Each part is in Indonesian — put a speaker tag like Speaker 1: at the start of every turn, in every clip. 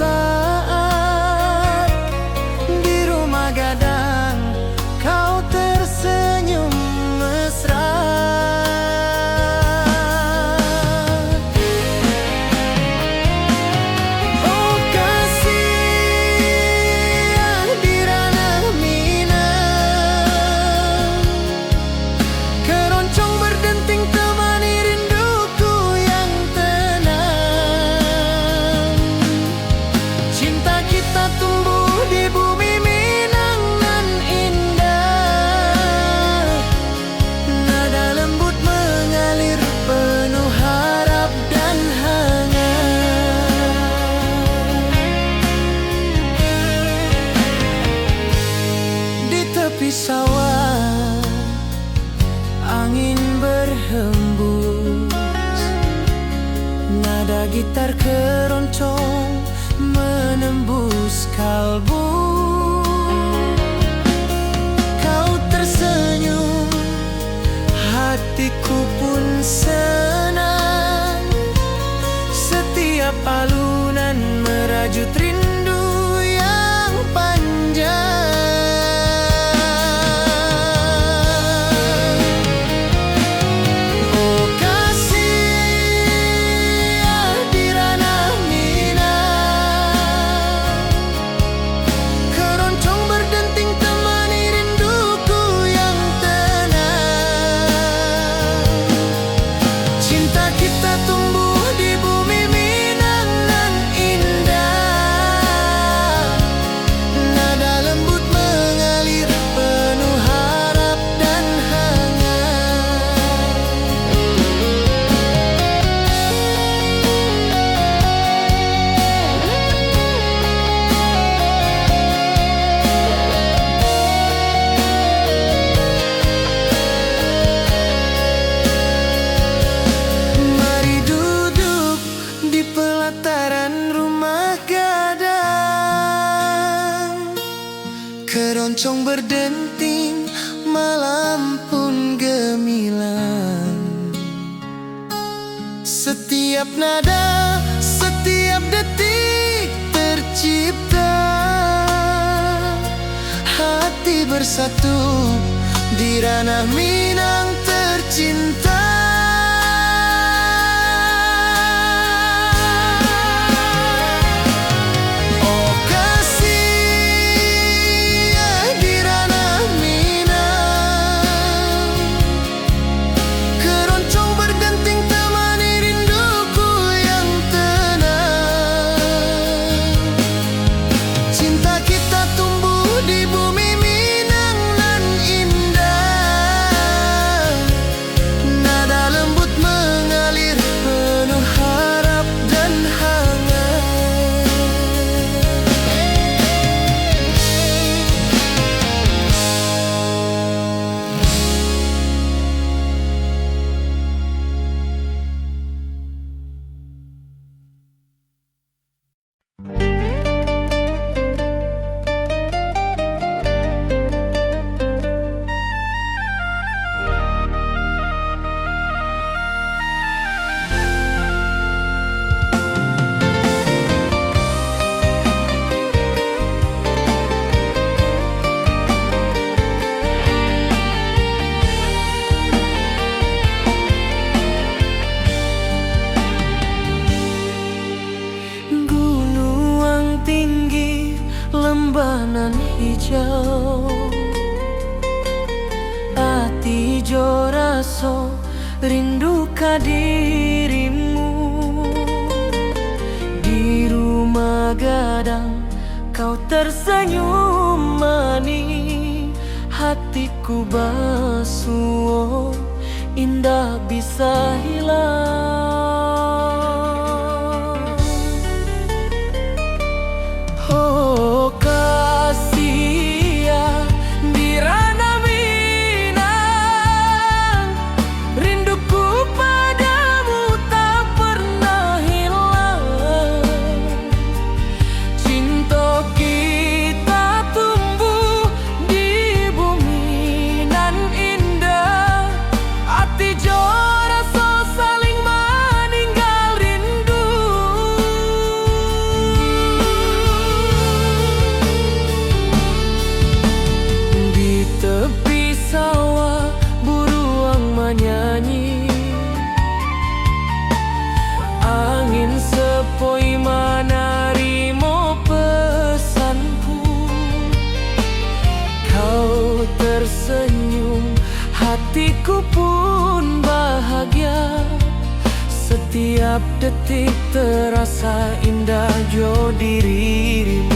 Speaker 1: saat di rumah gadang kau tersenyum mesra. Oh kasih di ranah Minang, keroncong berdenting temani rinduku yang tenang. Cinta kita tumbuh di bumi Minang nan indah, nada lembut mengalir penuh harap dan hangat. Di tepi sawah angin berhembus, nada gitar keroncong menembus kalbu. Kau tersenyum, hatiku pun senang. Setiap alunan merajut rindu yang panjang. Oh kasih di ranah Minang, keroncong berdenting temani rinduku yang tenang. Cinta kita tumbuh di bumi Minang nan indah, nada lembut mengalir penuh harap dan hangat. Mari duduk di pelataran rumah gadang, keroncong berdenting, malam pun gemilang. Setiap nada, setiap detik tercipta, hati bersatu di ranah Minang tercinta. Oh kasih di ranah Minang, keroncong berdenting temani rinduku yang tenang. Cinta kita tumbuh di bumi Minang nan indah, nada lembut mengalir penuh harap dan hangat. Gunung tinggi, lembah nan hijau, ati jo raso rindu ka dirimu. Di rumah gadang kau tersenyum manis, hatiku basuh indah bisa hilang. Oh kasih di ranah Minang, rinduku padamu tak pernah hilang. Cinta kita tumbuh di bumi nan indah, hati jo rasa hatiku pun bahagia. Setiap detik terasa indah jo dirimu.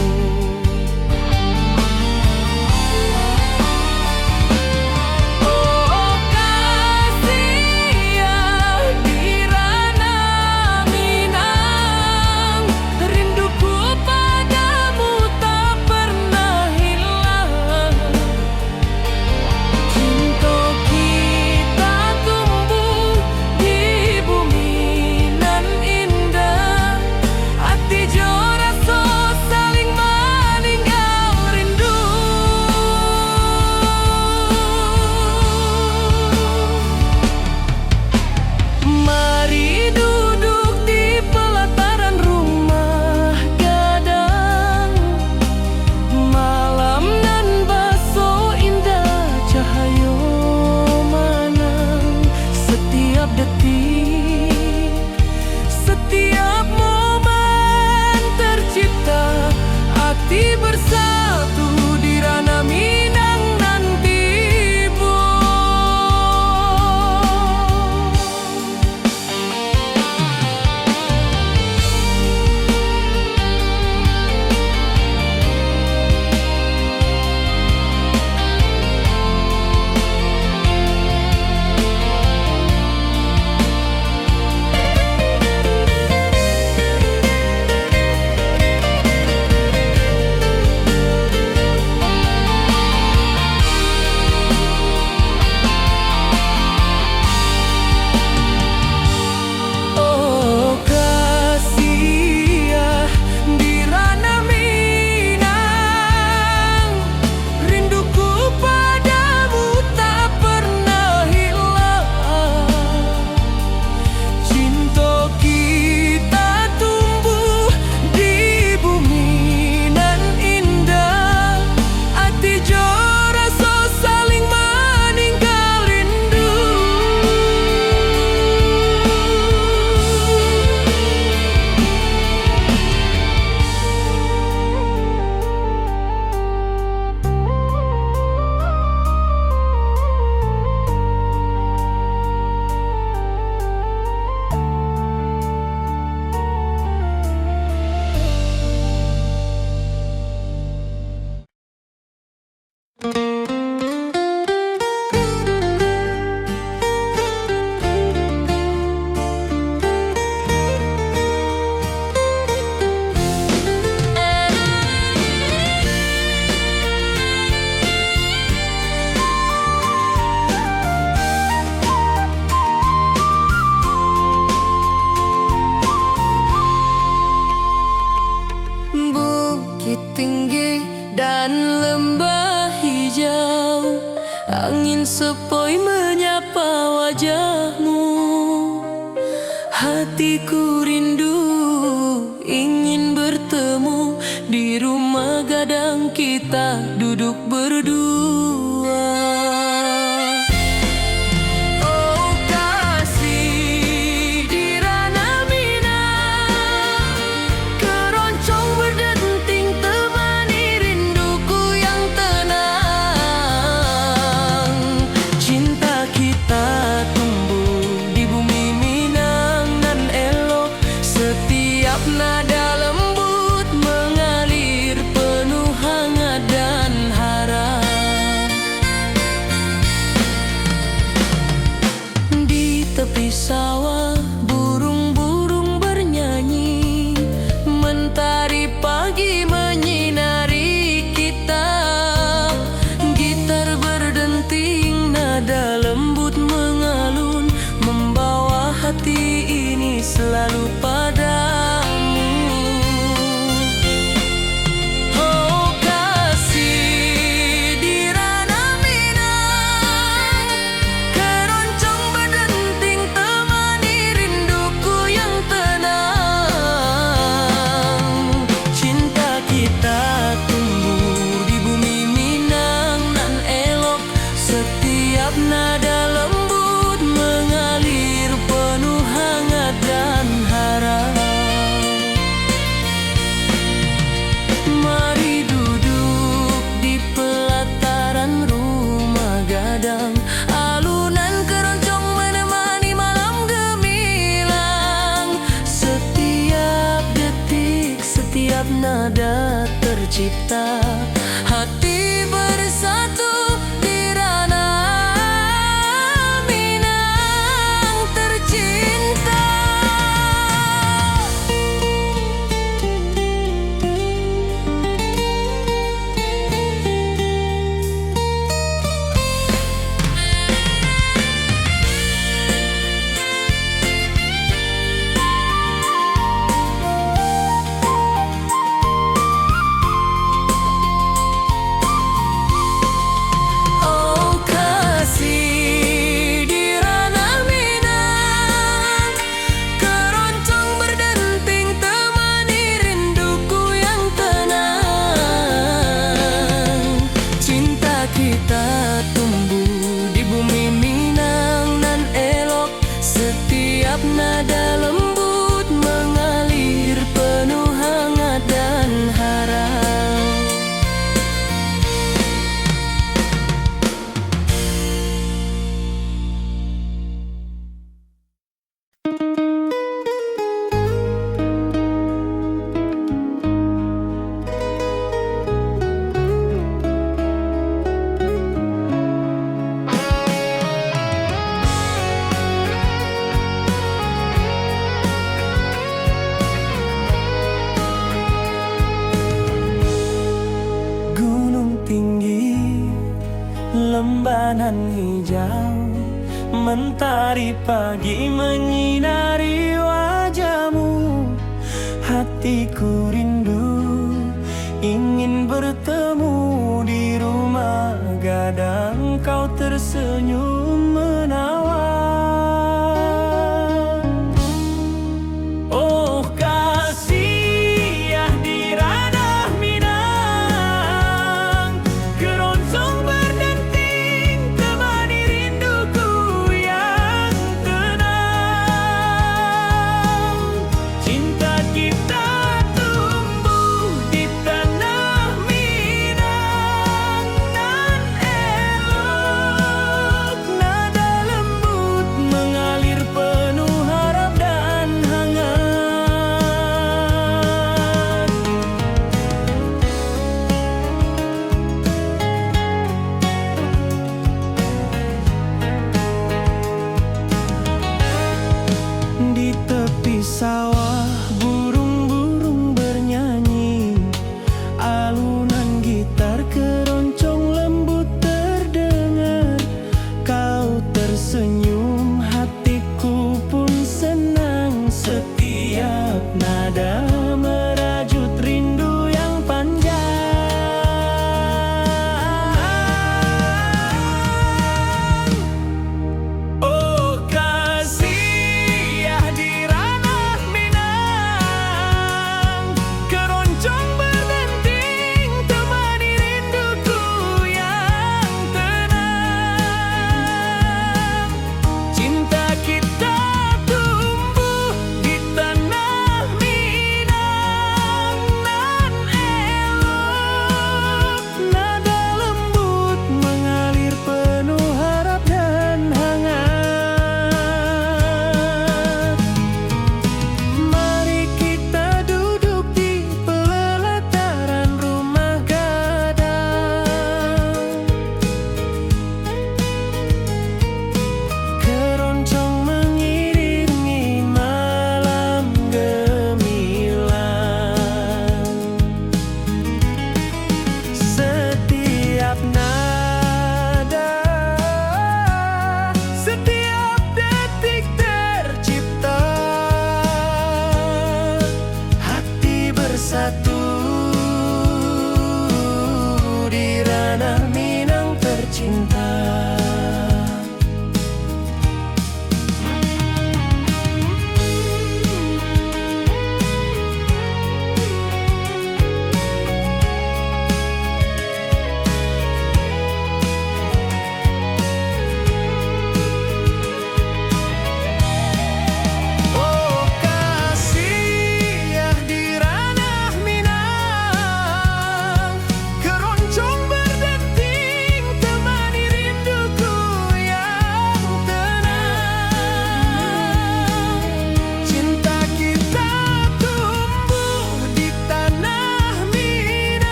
Speaker 2: Tinggi dan lembah hijau, angin sepoi menyapa wajahmu. Hatiku rindu ingin bertemu di rumah gadang kita duduk berdua.
Speaker 1: Nada lembut mengalir penuh hangat dan harap.
Speaker 2: nada tercipta, hati bersatu di ranah Minang tercinta. Kita tumbuh di bumi Minang nan elok, setiap nada lembut mengalir penuh hangat dan harap.
Speaker 3: Lembanan hijau, mentari pagi menyinari wajahmu. Hatiku rindu, ingin bertemu di rumah gadang. Kau tersenyum menawan. Oh kasih ya di ranah Minang, keroncong berdenting temani rinduku yang tenang. Cinta kita tumbuh di tanah Minang nan elok, nada lembut mengalir penuh harap dan hangat. Di tepi sawah burung-burung bernyanyi, alunan gitar keroncong lembut terdengar. Kau tersenyum, hatiku pun senang. Setiap nada merajut rindu yang panjang. Oh kasih ya di ranah Minang, keroncong berdenting temani rinduku yang tenang.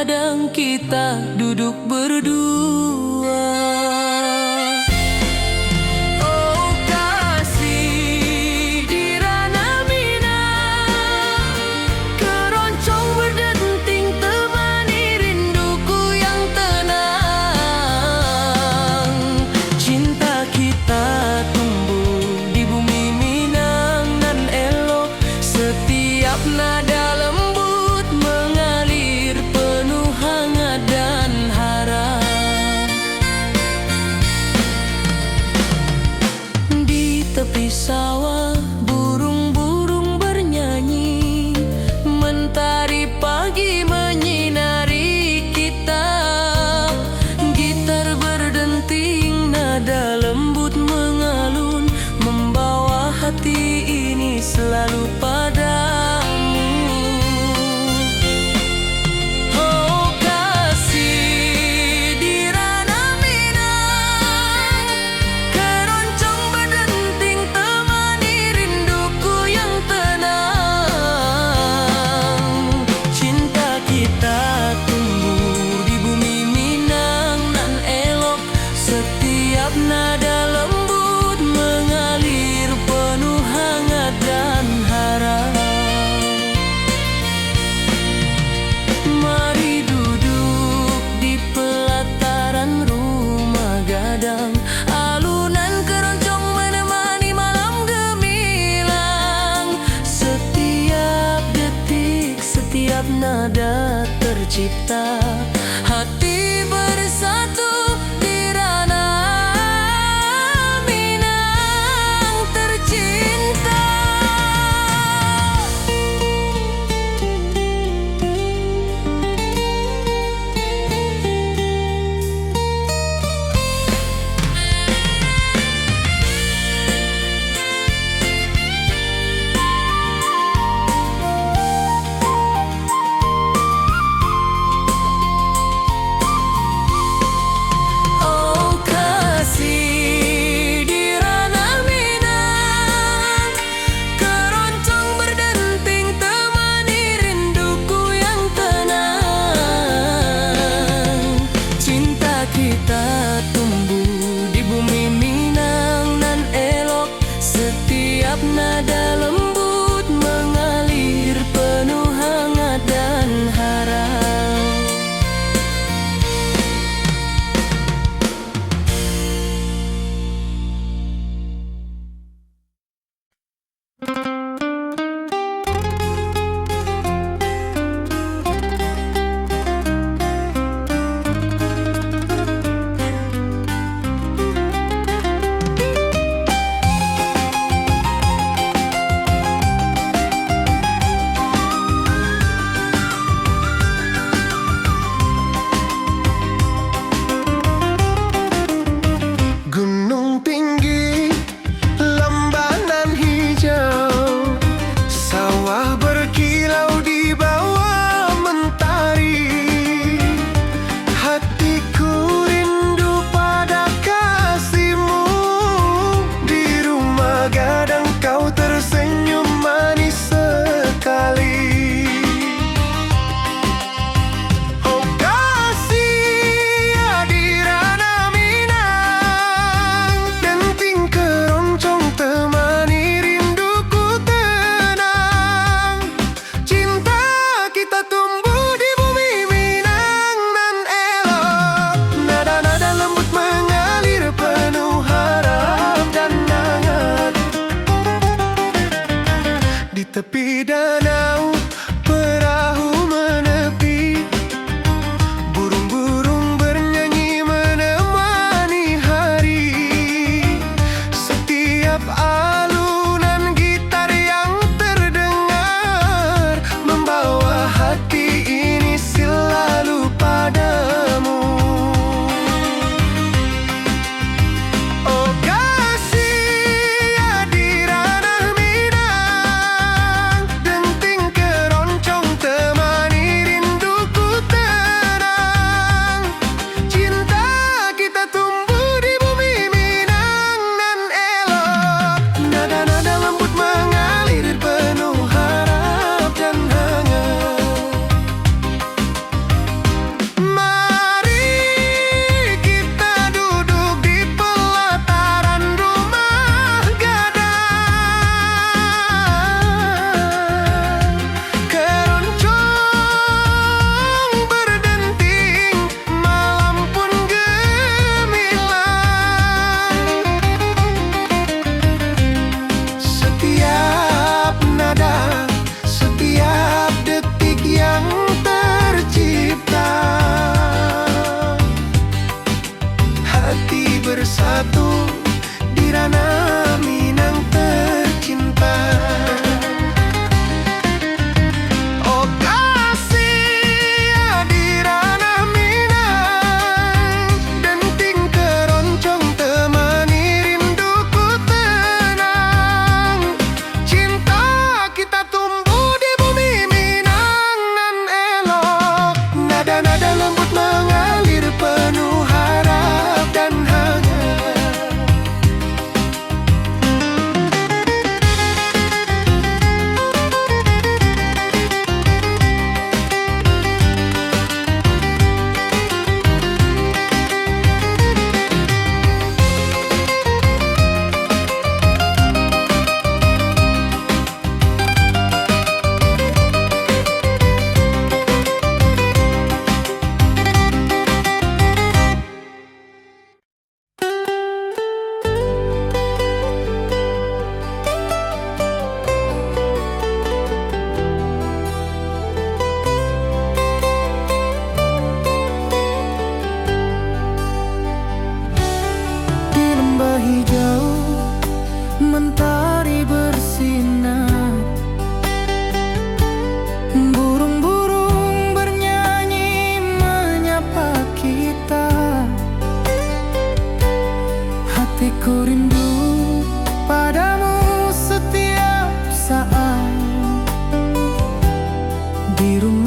Speaker 2: Kadang kita duduk berdua. Oh kasih di ranah Minang, keroncong berdenting temani rinduku yang tenang. Cinta kita tumbuh di bumi Minang nan elok, setiap nada lembut mengalir penuh hangat dan harap. Di tepi sawah burung-burung bernyanyi, mentari pagi menyinari kita. Gitar berdenting, nada lembut mengalun, membawa hati ini selalu padamu. Oh kasih di ranah Minang, keroncong berdenting temani rinduku yang tenang. Cinta kita tumbuh di bumi Minang nan elok, setiap nada lembut mengalir penuh hangat dan harap. Mari duduk di pelataran rumah gadang, alunan keroncong menemani malam gemilang. Setiap detik, setiap nada tercipta, hati bersatu di ranah Minang tercinta. Oh kasih di ranah Minang, keroncong berdenting temani rinduku yang tenang. Cinta kita tumbuh di bumi Minang nan elok, setiap nada lembut mengalir penuh hangat dan harap.
Speaker 1: Gunung tinggi, lembanan hijau, sawah berkilau di bawah mentari. Hatiku rindu pada kasihmu, di rumah gadang kau tersenyum manis sekali. Oh kasih di ranah Minang, denting keroncong temani rinduku tenang. Cinta kita tumbuh di bumi Minang nan elok, nada-nada lembut mengalir penuh harap dan hangat. Di tepi danau perahu menepi, burung-burung bernyanyi menemani hari. Setiap alunan gitar yang terdengar membawa hati ini selalu padamu. Oh kasih di ranah Minang, denting keroncong temani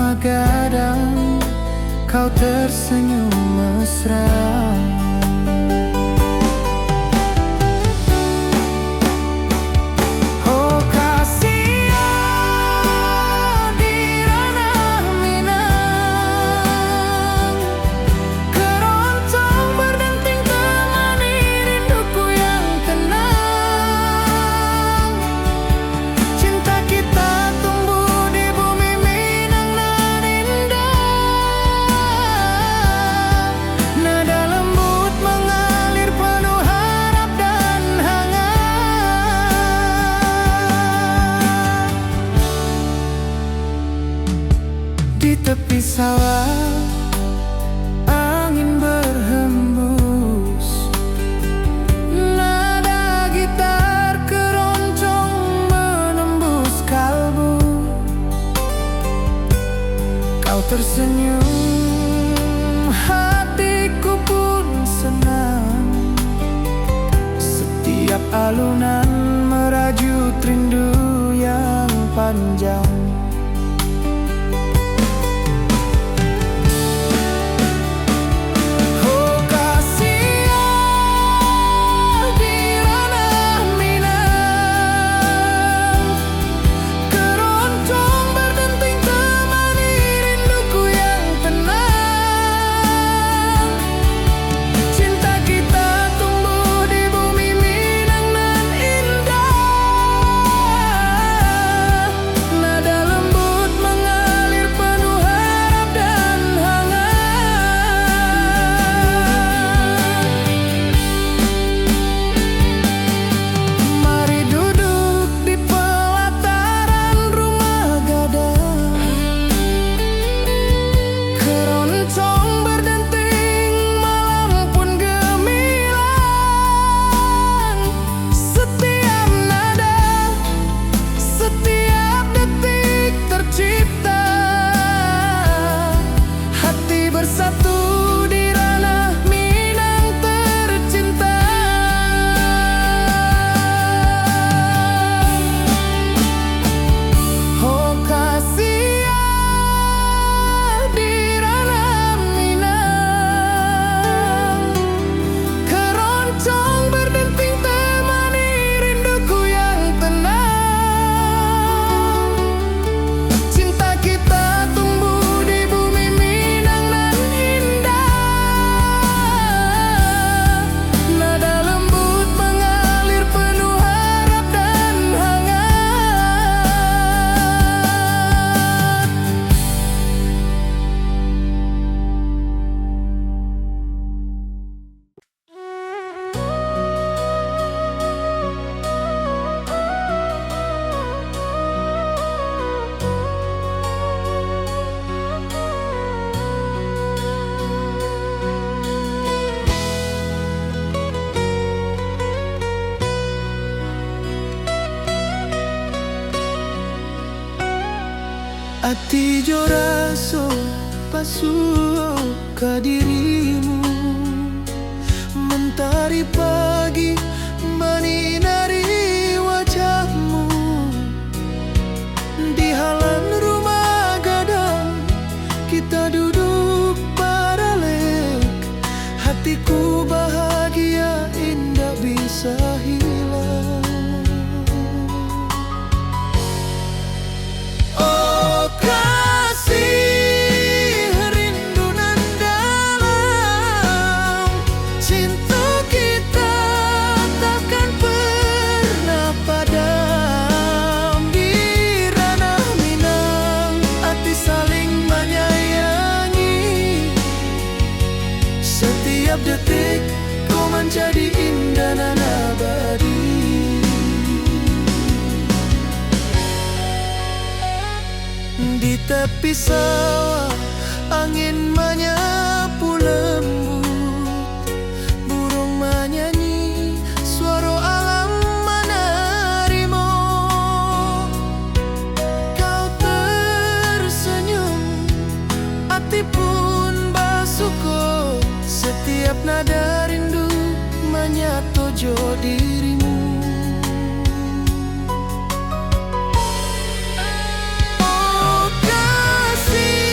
Speaker 1: rumah gadang, kau tersenyum mesra. Oh kasihan di ranah Minang, keroncong berdenting temani rinduku yang tenang. Cinta kita tumbuh di bumi Minang nan indah. Nada lembut mengalir penuh harap dan hangat. Di tepi sawah angin berhembus, nada gitar keroncong menembus kalbu. Kau tersenyum, hatiku pun senang. Setiap alunan merajut rindu yang panjang. Oh kasihan di ranah Minang, keroncong berdenting temani rinduku yang tenang. Cinta kita tumbuh di bumi Minang nan indah. Nada lembut mengalir penuh harap dan hangat. Mari duduk di pelataran rumah gadang, keroncong berdenting malam pun gemilang. Setiap nada, setiap detik tercipta, hati bersatu di ranah Minang tercinta. Oh kasihan di ranah Minang, keroncong berdenting temani rinduku yang tenang. Cinta kita tumbuh di bumi Minang nan indah. Nada lembut mengalir penuh harap dan hangat. Ati jo raso pasuh ke dirimu, mentari pagi menyinari wajahmu. Di halan rumah gadang kita duduk paralek, hatiku bahagia indah bisa hilang. Oh kasih rindu nan dalam, cinta kita takkan pernah padam. Di ranah Minang hati saling menyayangi, setiap detik kau menjadi indah nan abadi. Di tepi sawah angin menyapu lembut, burung menyanyi, suara alam menerima. Kau tersenyum, hati pun bersyukur. Setiap nada rindu menyatu jo dirimu. Oh kasih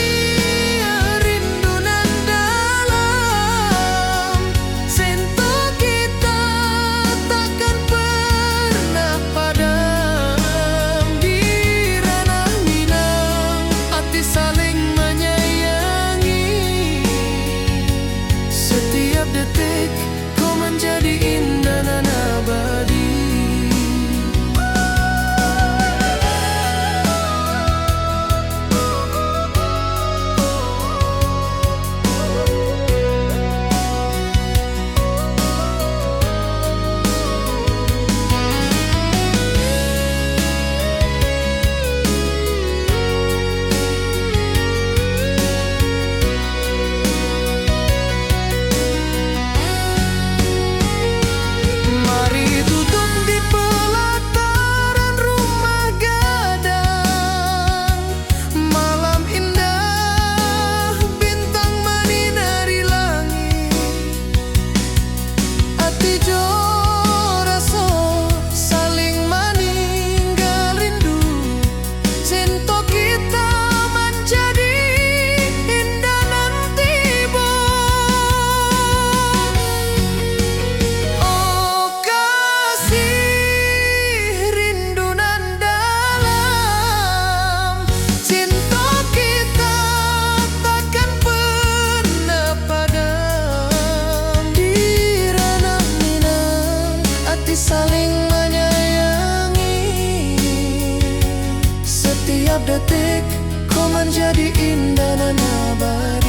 Speaker 1: setiap detik kau menjadi indah dan abadi.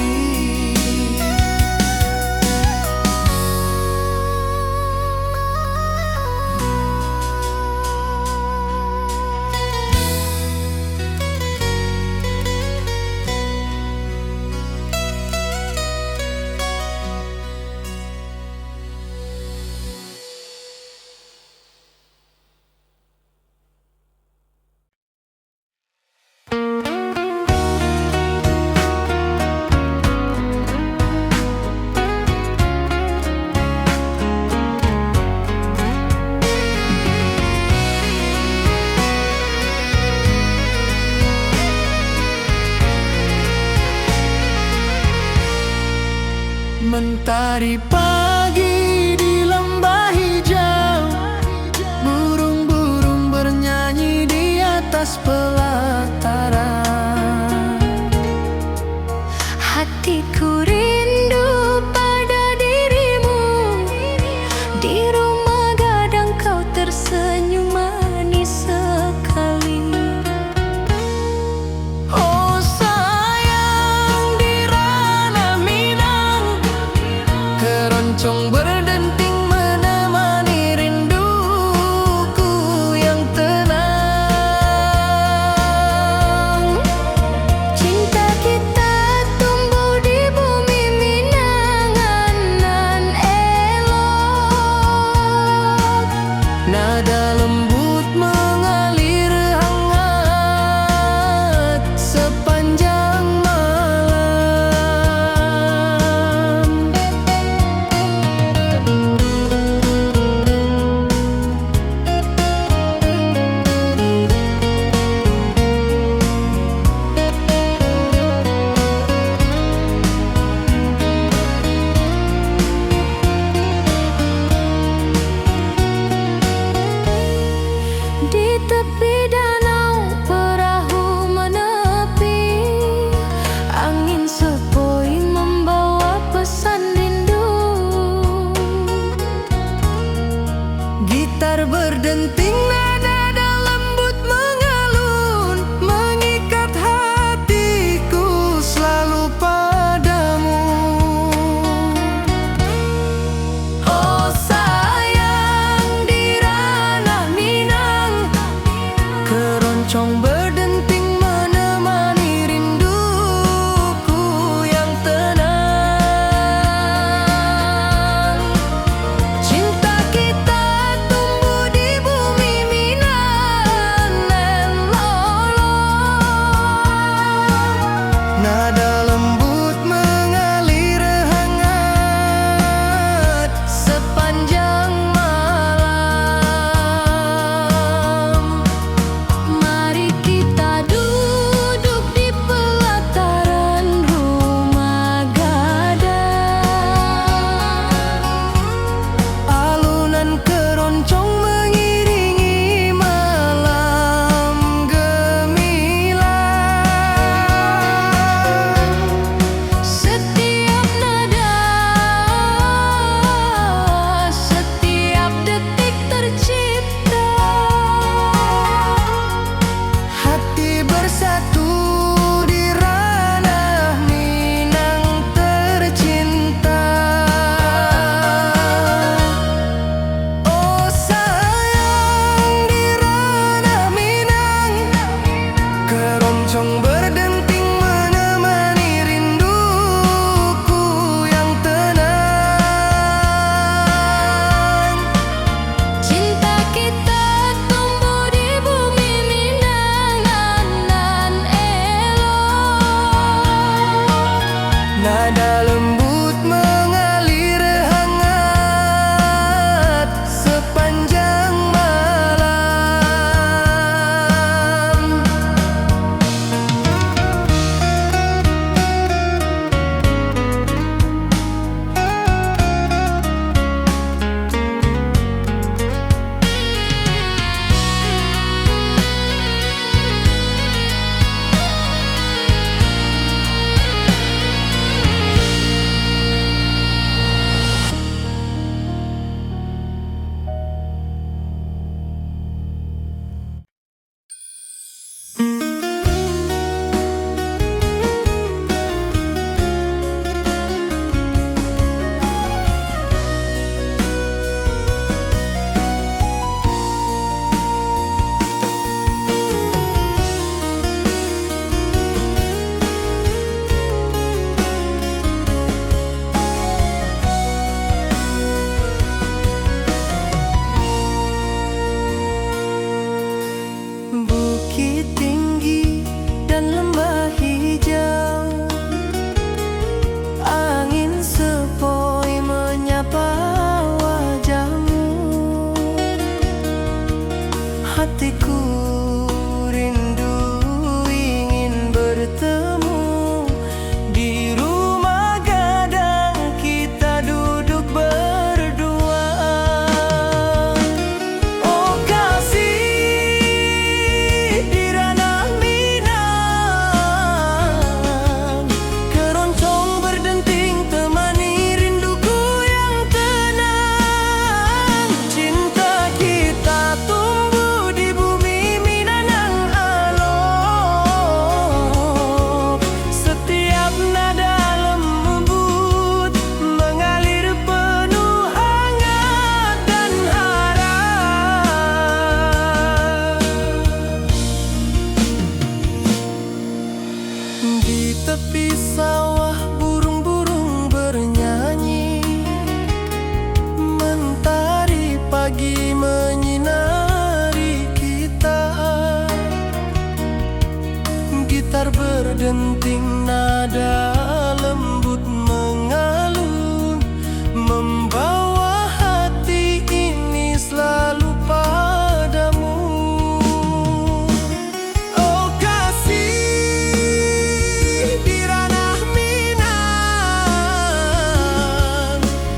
Speaker 2: Mentari pagi di lembah hijau, burung-burung bernyanyi di atas pelataran.
Speaker 4: Hatiku rindu pada dirimu, di rumah gadang kau tersenyum manis sekali.
Speaker 2: Oh sayang, di ranah Minang keroncong Di tepi sawah burung-burung bernyanyi, mentari pagi menyinari kita. Gitar berdenting, nada lembut mengalun, membawa hati ini selalu padamu. Oh kasih, di ranah Minang,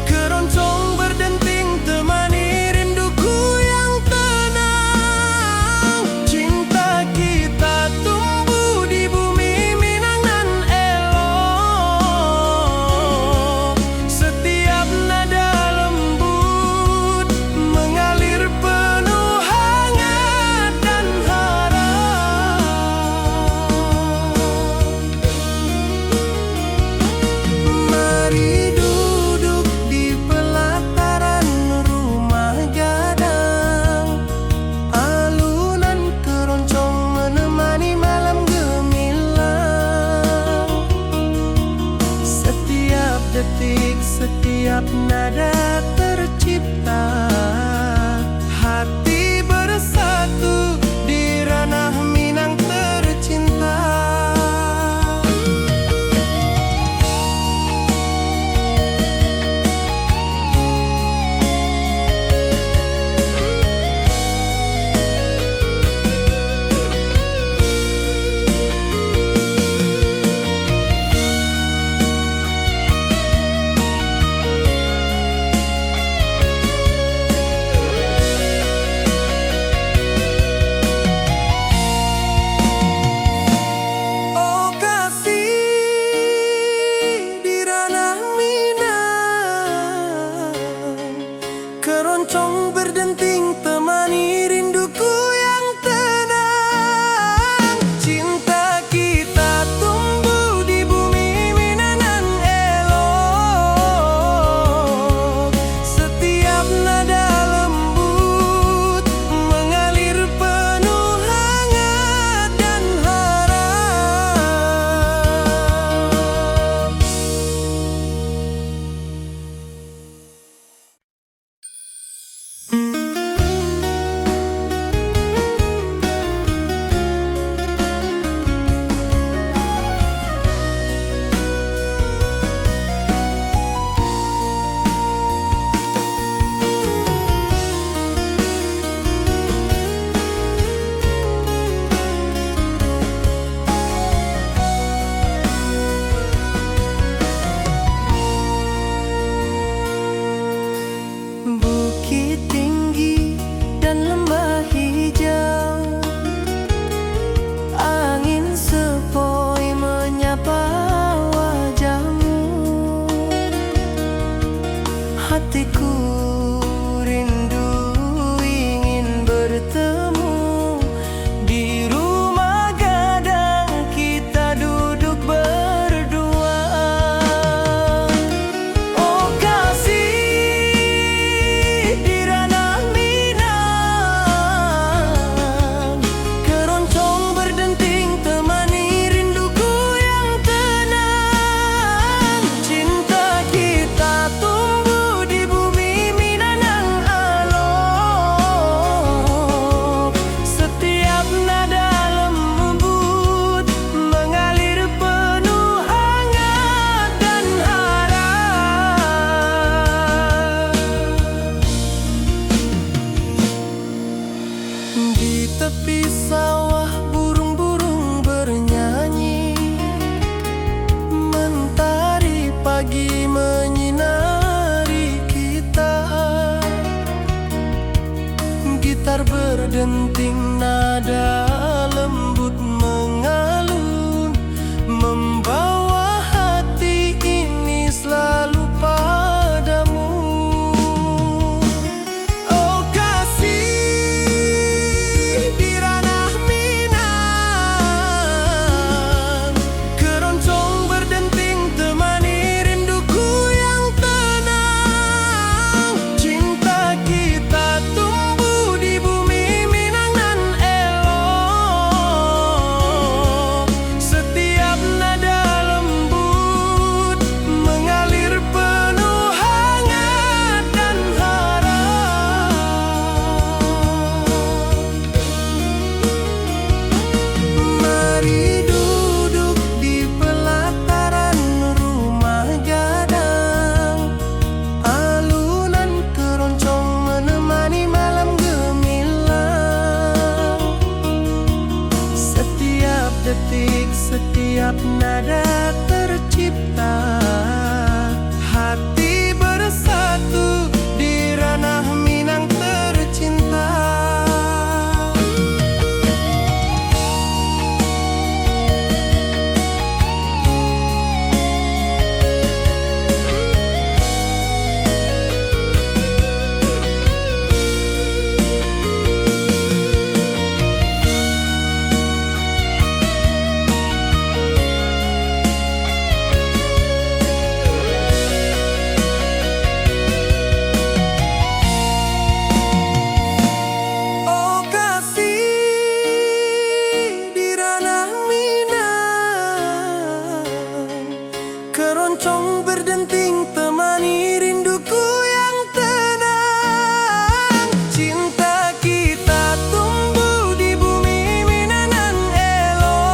Speaker 2: keroncong berdenting temani rinduku yang tenang. Cinta kita tumbuh di bumi Minang nan elok. Setiap nada lembut mengalir penuh hangat dan harap. Mari duduk di pelataran rumah gadang, alunan keroncong menemani malam gemilang. Setiap detik, setiap nada tercipta, hati bersatu di ranah Minang tercinta. detik setiap nada tercipta. Hati bersatu di ranah Minang tercinta. Keroncong berdenting temani rinduku yang tenang. Cinta kita tumbuh di bumi Minang elok.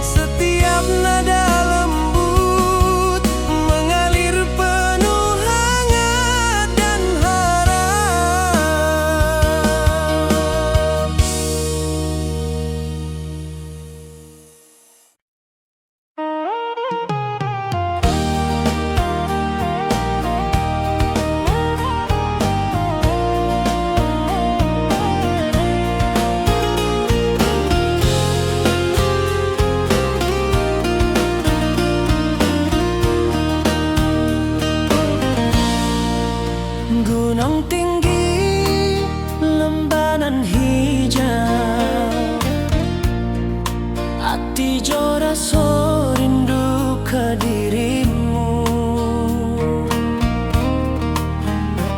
Speaker 2: Setiap nada lembut mengalir penuh hangat dan harap. Gunung tinggi, lembanan hijau, hati jora so rindu ke dirimu.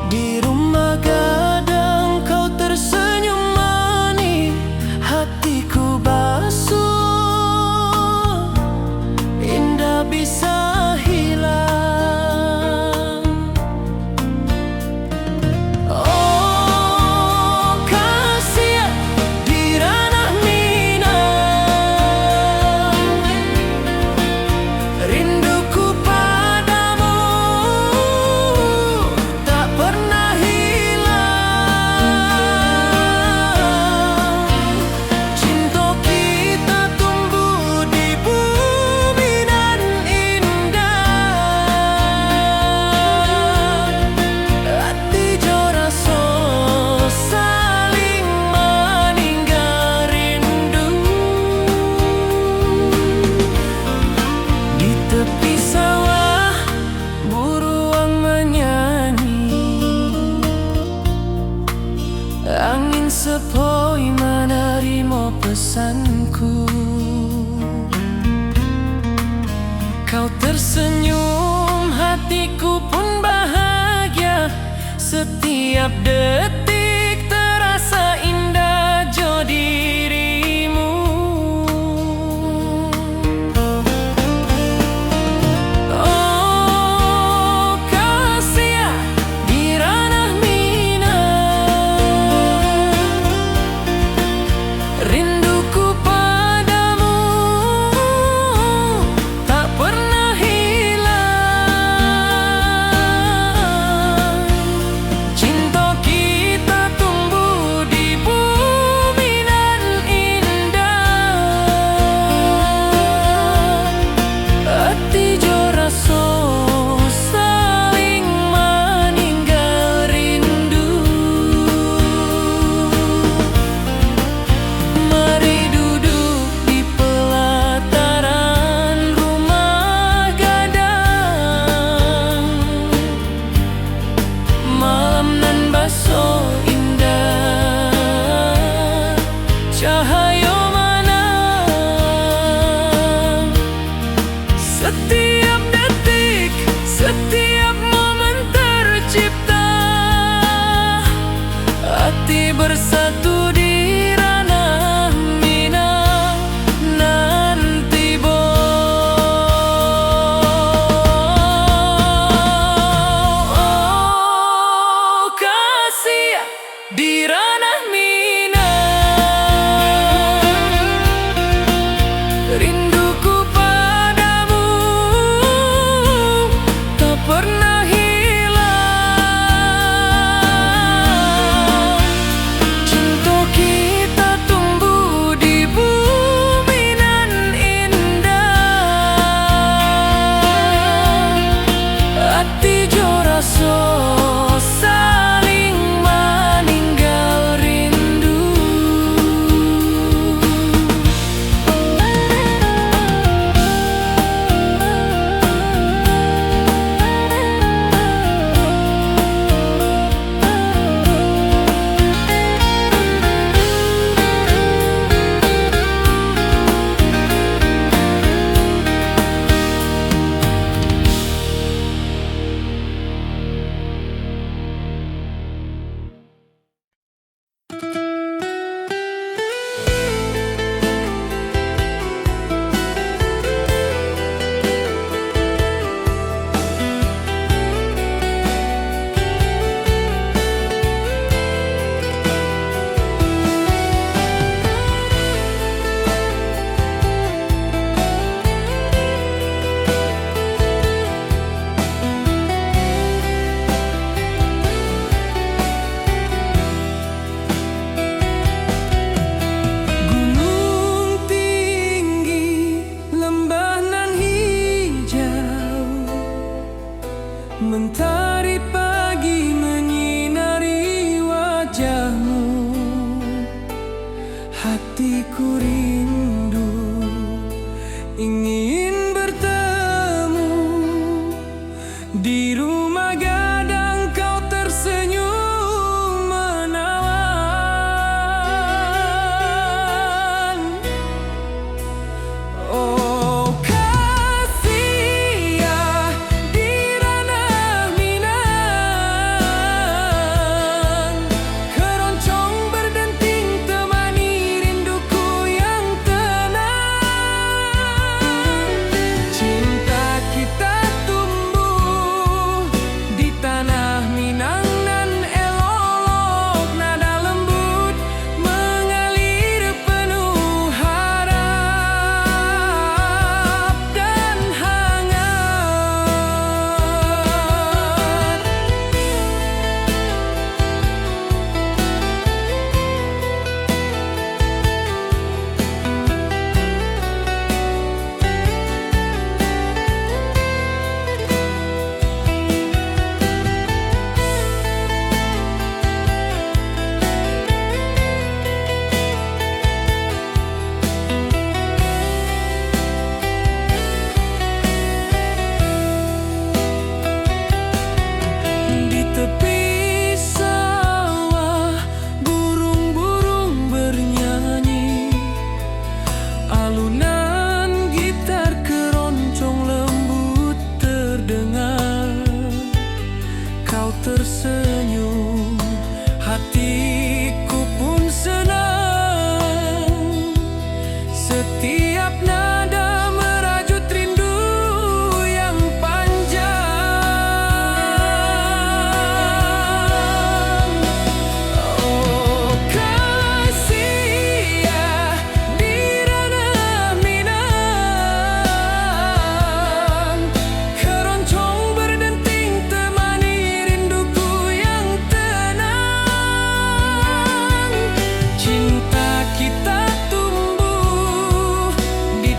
Speaker 2: Di rumah gadang kau tersenyum manis, hatiku basuh, indah bisa hilang. Angin sepoi menerima pesanku. Kau tersenyum, hatiku pun bahagia. Setiap detik terasa indah jo dirimu. Oh kasih di ranah rinduku padamu tak pernah hilang. Cinta kita tumbuh di bumi dan
Speaker 3: Alunan gitar keroncong lembut terdengar. Kau tersenyum, hatiku pun senang. Setiap nada merajut rindu yang panjang. Oh kasih ya di ranah Minang, keroncong berdenting temani rinduku yang tenang. Cinta kita tumbuh di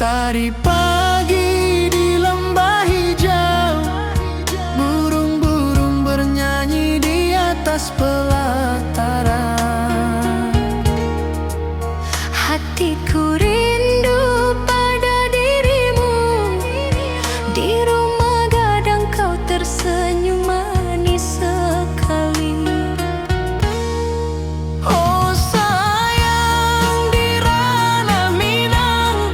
Speaker 1: Mentari pagi di lembah hijau, burung-burung bernyanyi di atas pelataran.
Speaker 4: Hatiku rindu pada dirimu, di rumah gadang kau tersenyum manis sekali.
Speaker 1: Oh sayang, di ranah Minang,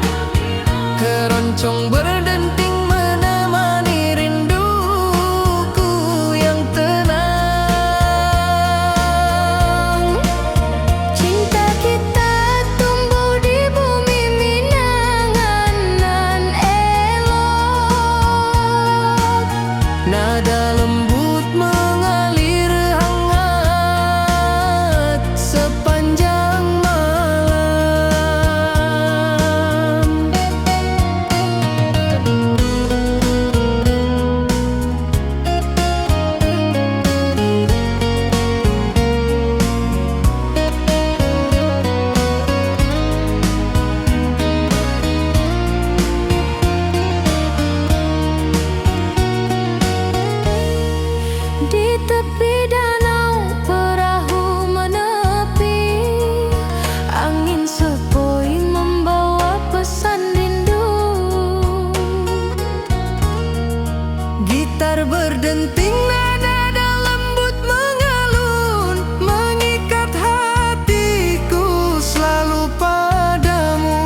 Speaker 1: keroncong berdenting menemani rinduku yang tenang.
Speaker 4: Cinta kita tumbuh di bumi Minangan nan elok.
Speaker 1: Nada lembut mengalir hangat sepanjang malam.
Speaker 4: Di tepi danau perahu menepi, angin sepoi membawa pesan rindu.
Speaker 1: Gitar berdenting, nada lembut mengalun, mengikat hatiku selalu padamu.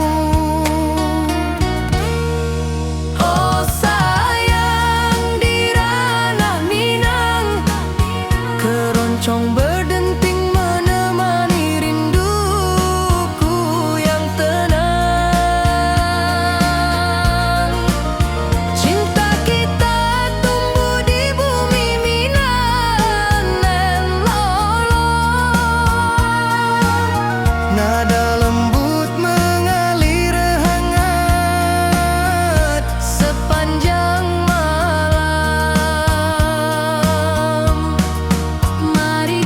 Speaker 1: Oh sayang, di ranah Minang, keroncong berdenting menemani rinduku yang tenang. Cinta kita tumbuh di bumi Minang nan lolong. Nada lembut mengalir hangat sepanjang malam.
Speaker 4: Mari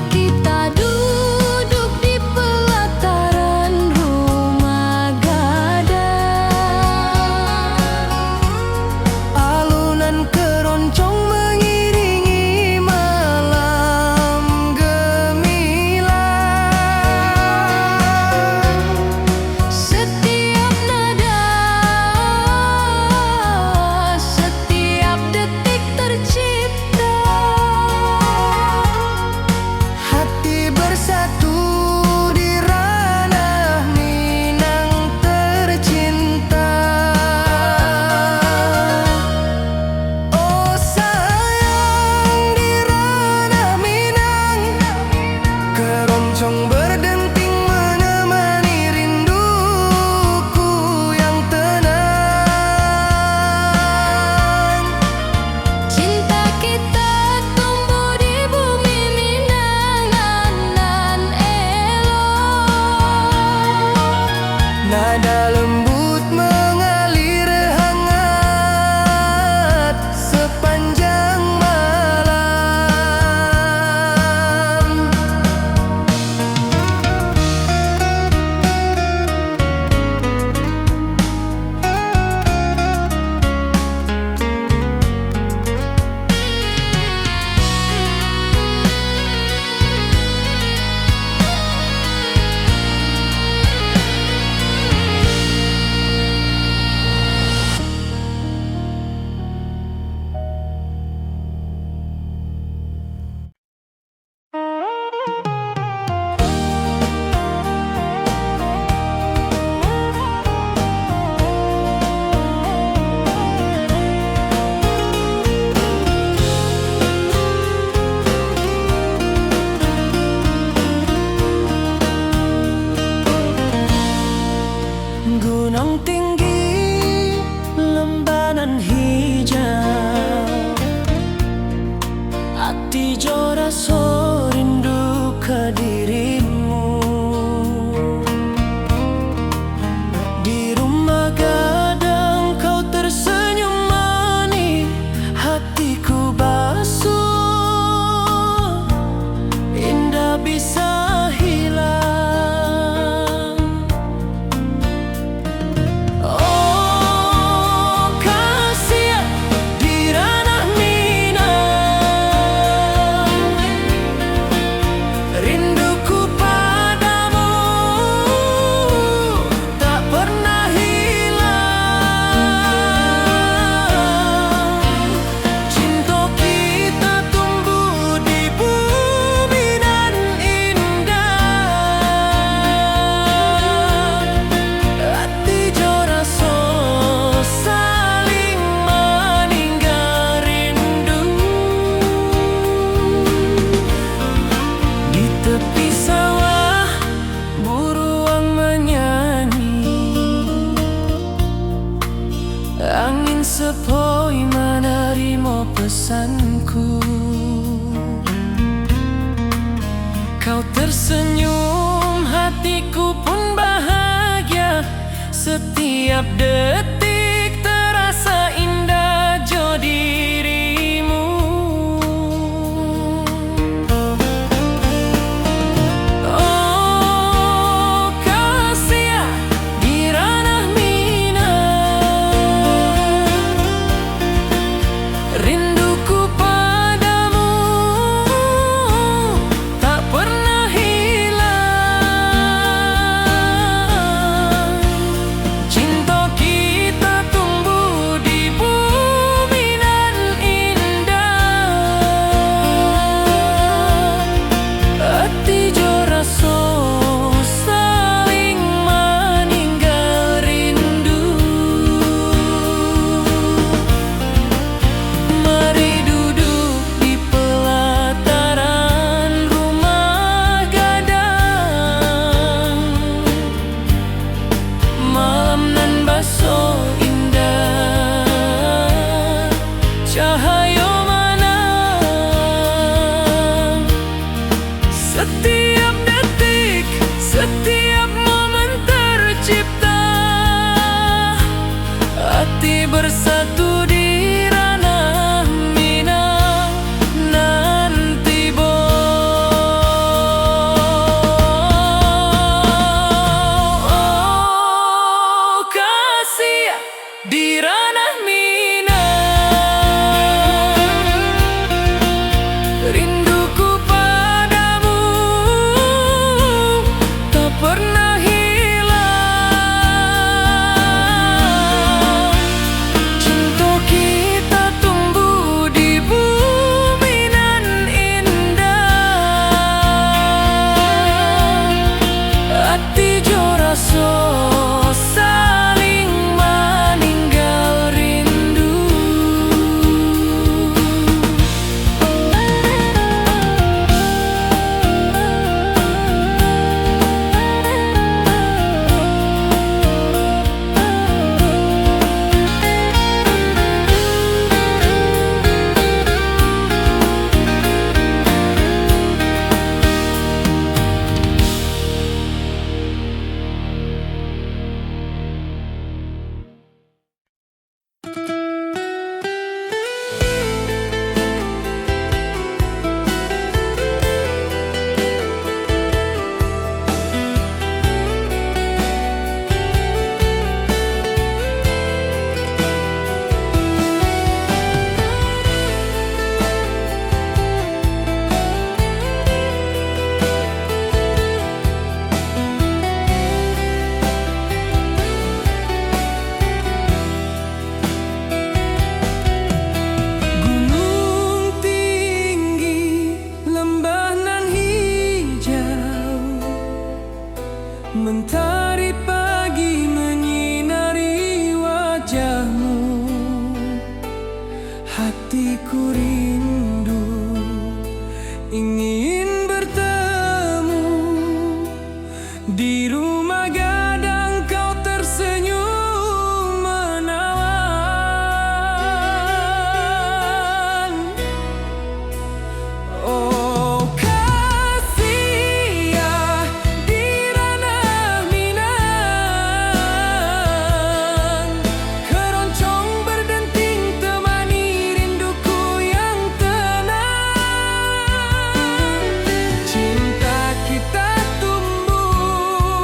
Speaker 3: pesanku. Kau tersenyum, hatiku pun bahagia. Setiap detik terasa indah jo dirimu. Oh kasih di ranah minang, rinduku padamu tak pernah hilang. Cinta kita tumbuh di bumi nan indah. Hati jo rasa saling meninggal rindu. Mari duduk di pelataran rumah gadang. Malam nan baso indah, cahaya menang. Setiap detik, setiap momen tercipta. Hati bersatu di ranah minang nanti oh kasih di ranah minang, rinduku padamu tak pernah hilang. Cinta kita tumbuh di bumi nan indah. Hati jo rasa saling meninggal rindu. Gunung tinggi, lembah nan hijau, mentari pagi menyinari wajahmu. Hatiku rindu ingin bertemu di rumah gadang. Kau tersenyum menawan. Oh kasih di ranah minang, keroncong berdenting temani rinduku yang tenang. Cinta kita tumbuh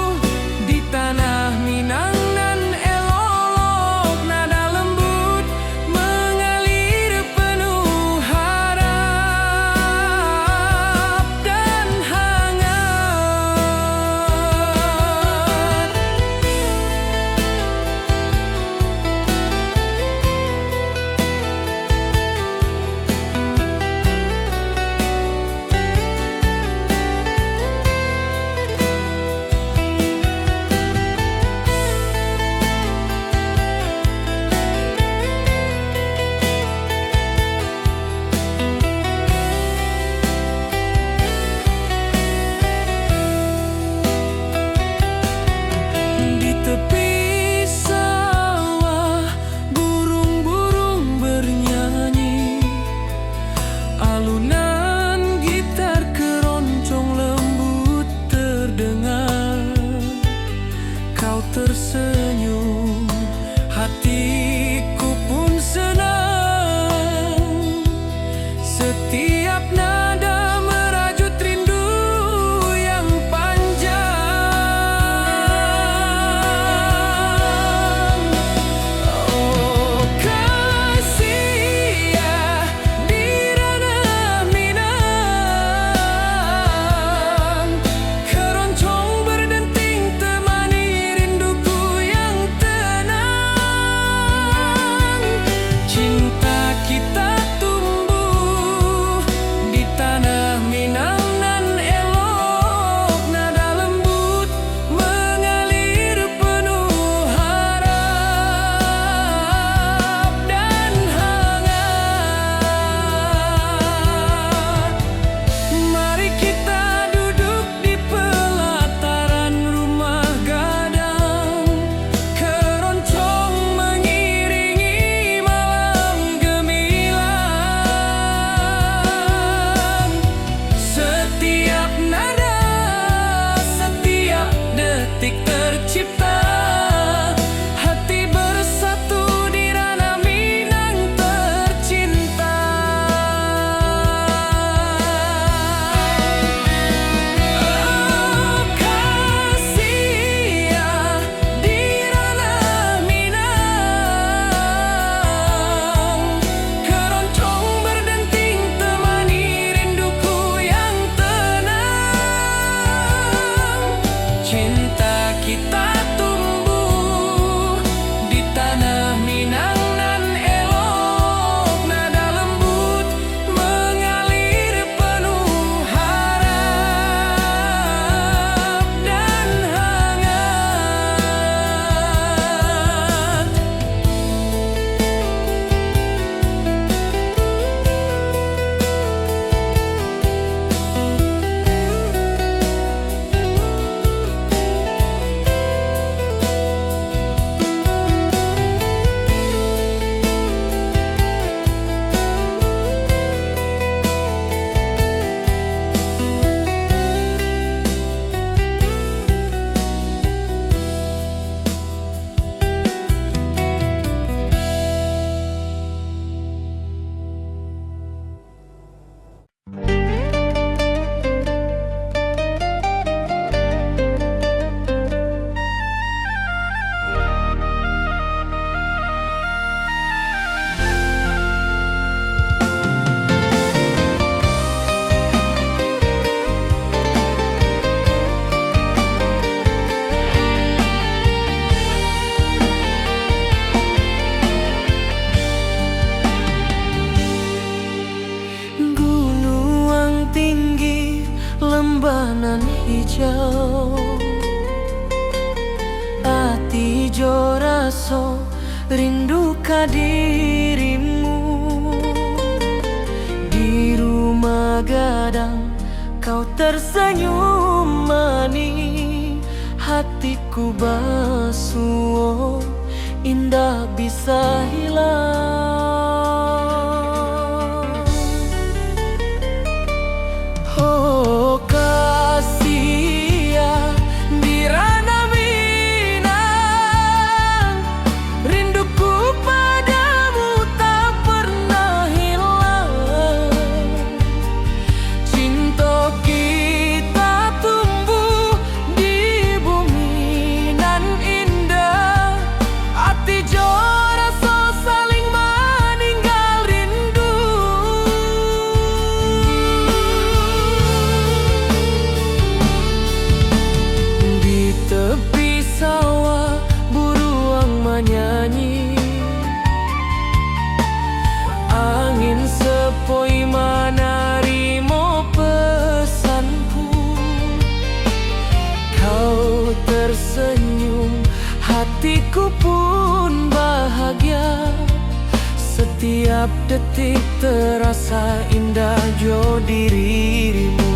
Speaker 3: hijau. Ati jo raso rindu ka dirimu. Di rumah gadang kau tersenyum manis, hatiku basuh indah bisa hilang. Oh kasih ya di ranah Minang, rinduku padamu tak pernah hilang. Cinta kita tumbuh di bumi nan indah, hati jo rasa saling meninggal rindu. Di tepi sawah buruang menyanyi, angin sepoi menarimo pesanku. Kau tersenyum, hatiku pun bahagia. Setiap detik terasa indah jo dirimu.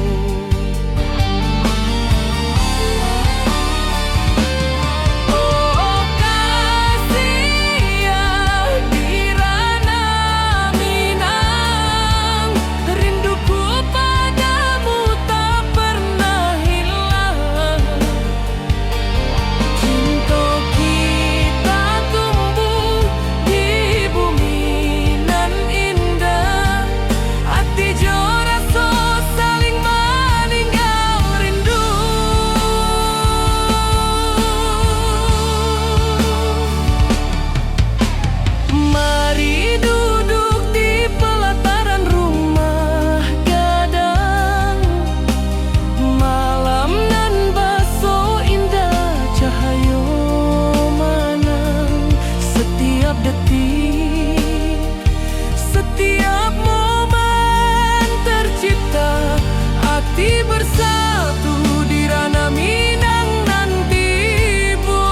Speaker 3: Oh kasih ya di ranah Minang, rinduku padamu tak pernah hilang. Cinta kita tumbuh di bumi nan indah, hati jo rasa saling meninggal rindu. Mari duduk di pelataran rumah gadang, malam nan baso indah cahaya manang. Setiap detik, setiap momen tercipta, hati bersatu di ranah Minang nan tiba.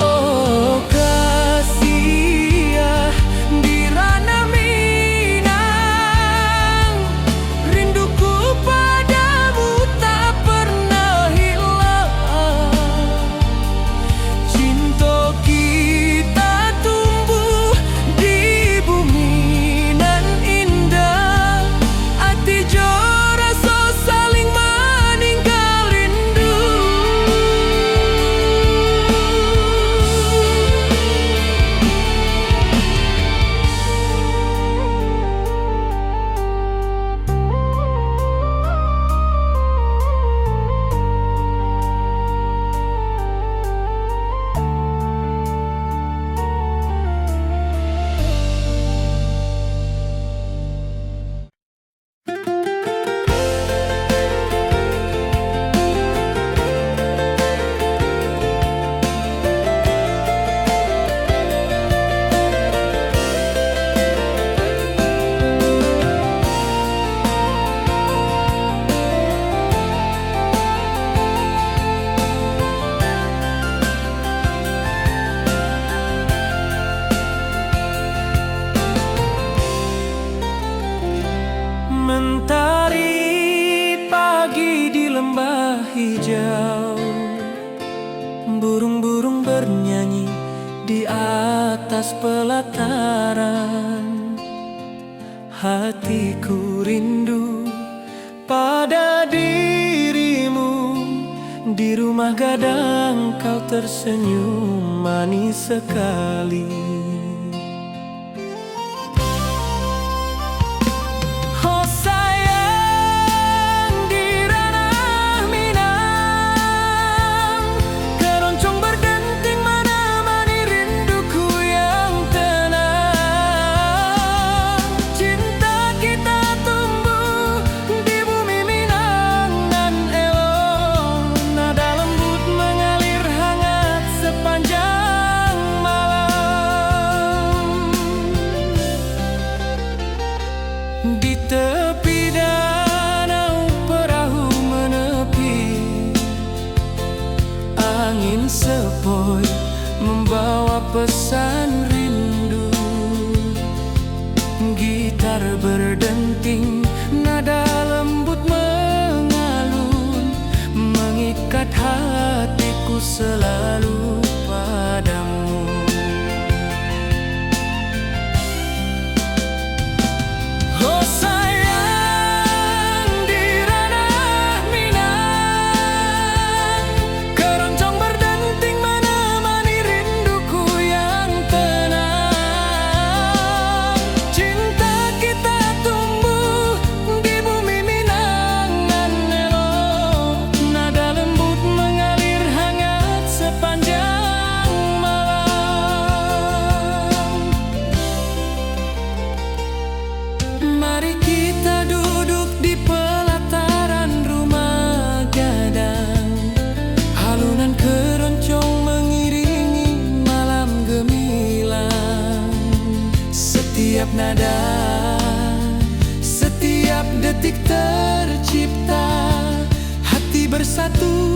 Speaker 3: Oh kasih ya di ranah Minang, rinduku padamu tak pernah hilang. Cinta kita tumbuh di bumi nan indah, hati jo rasa saling meninggal rindu. Mentari pagi di lembah hijau, burung-burung bernyanyi di atas pelataran. Hatiku rindu pada dirimu, di rumah gadang kau tersenyum manis sekali. Oh
Speaker 2: Di tepi danau perahu menepi, angin sepoi membawa pesan rindu. Gitar berdenting, nada lembut mengalun, mengikat hatiku selalu padamu. Oh sayang, di ranah Minang, keroncong berdenting menemani rinduku yang tenang. Cinta kita tumbuh di bumi Minangan elok, nada lembut mengalir hangat sepanjang malam. Mari kita duduk di pelataran rumah gadang, halunan keroncong mengiringi malam gemilang. Setiap nada, setiap detik tercipta, hati bersatu